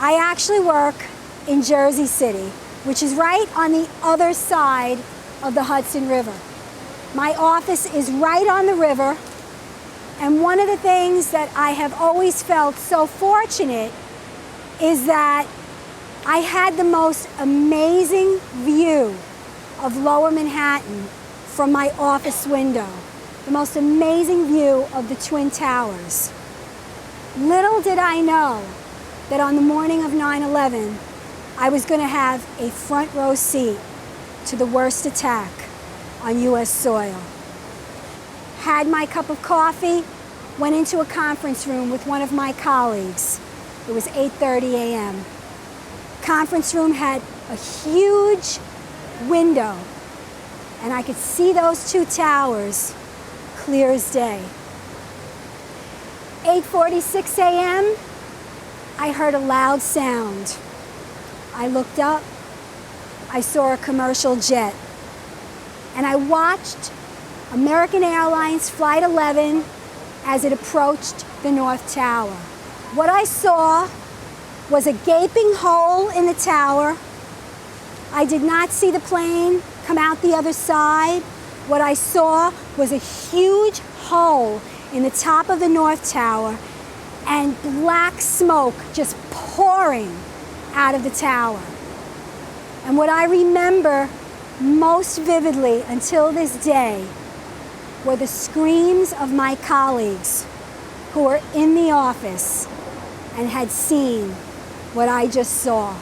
I actually work in Jersey City, which is right on the other side of the Hudson River. My office is right on the river, and one of the things that I have always felt so fortunate is that I had the most amazing view of Lower Manhattan from my office window, the most amazing view of the Twin Towers. Little did I know that on the morning of 9/11, I was going to have a front row seat to the worst attack on U.S. soil. Had my cup of coffee, went into a conference room with one of my colleagues. It was 8:30 a.m. Conference room had a huge window, and I could see those two towers clear as day. 8:46 a.m., I heard a loud sound. I looked up, I saw a commercial jet, and I watched American Airlines Flight 11 as it approached the North Tower. What I saw was a gaping hole in the tower. I did not see the plane come out the other side. What I saw was a huge hole in the top of the North Tower and black smoke just pouring out of the tower. And what I remember most vividly until this day were the screams of my colleagues who were in the office and had seen what I just saw.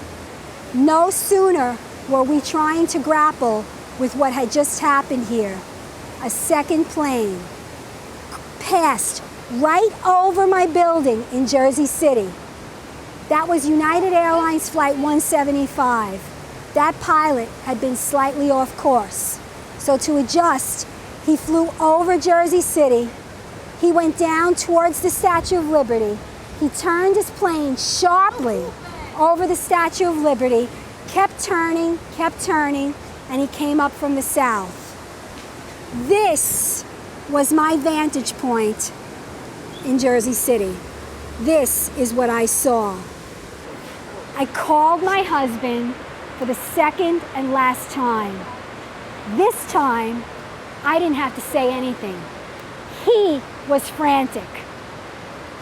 No sooner were we trying to grapple with what had just happened here. A second plane passed right over my building in Jersey City. That was United Airlines Flight 175. That pilot had been slightly off course. So to adjust, he flew over Jersey City. He went down towards the Statue of Liberty. He turned his plane sharply over the Statue of Liberty, kept turning, and he came up from the south. This was my vantage point in Jersey City. This is what I saw. I called my husband for the second and last time. This time, I didn't have to say anything. He was frantic.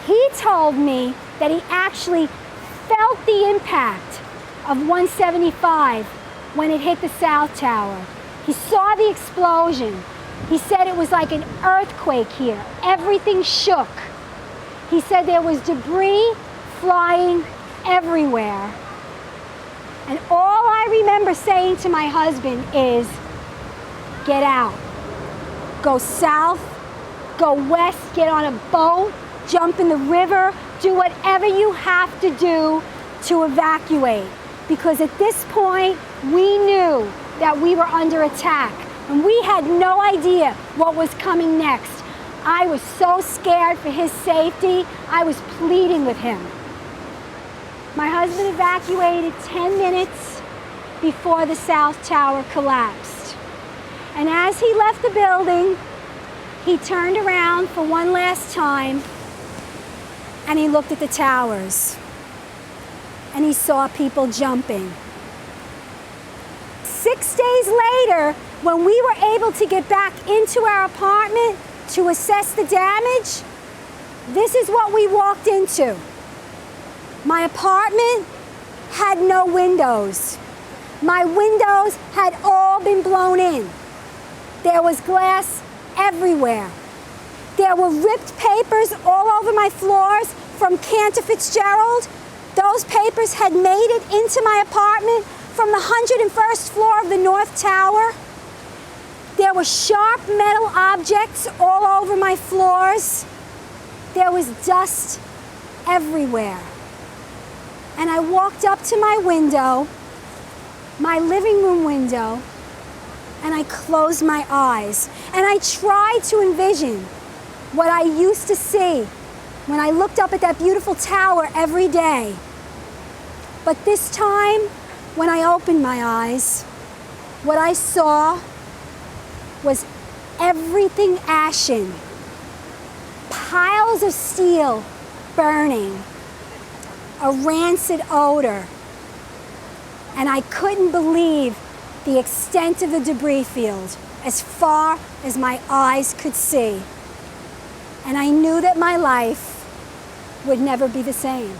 He told me that he actually felt the impact of 175 when it hit the South Tower. He saw the explosion. He said it was like an earthquake here. Everything shook. He said there was debris flying everywhere. And all I remember saying to my husband is, get out. Go south, go west, get on a boat, jump in the river, do whatever you have to do to evacuate. Because at this point, we knew that we were under attack, and we had no idea what was coming next. I was so scared for his safety, I was pleading with him. My husband evacuated 10 minutes before the South Tower collapsed. And as he left the building, he turned around for one last time, and he looked at the towers, and he saw people jumping. 6 days later, when we were able to get back into our apartment to assess the damage, this is what we walked into. My apartment had no windows. My windows had all been blown in. There was glass everywhere. There were ripped papers all over my floors from Cantor Fitzgerald. Those papers had made it into my apartment from the 101st floor of the North Tower. There were sharp metal objects all over my floors. There was dust everywhere. And I walked up to my window, my living room window, and I closed my eyes. And I tried to envision what I used to see when I looked up at that beautiful tower every day. But this time, when I opened my eyes, what I saw was everything ashen, piles of steel burning, a rancid odor. And I couldn't believe the extent of the debris field, as far as my eyes could see. And I knew that my life would never be the same.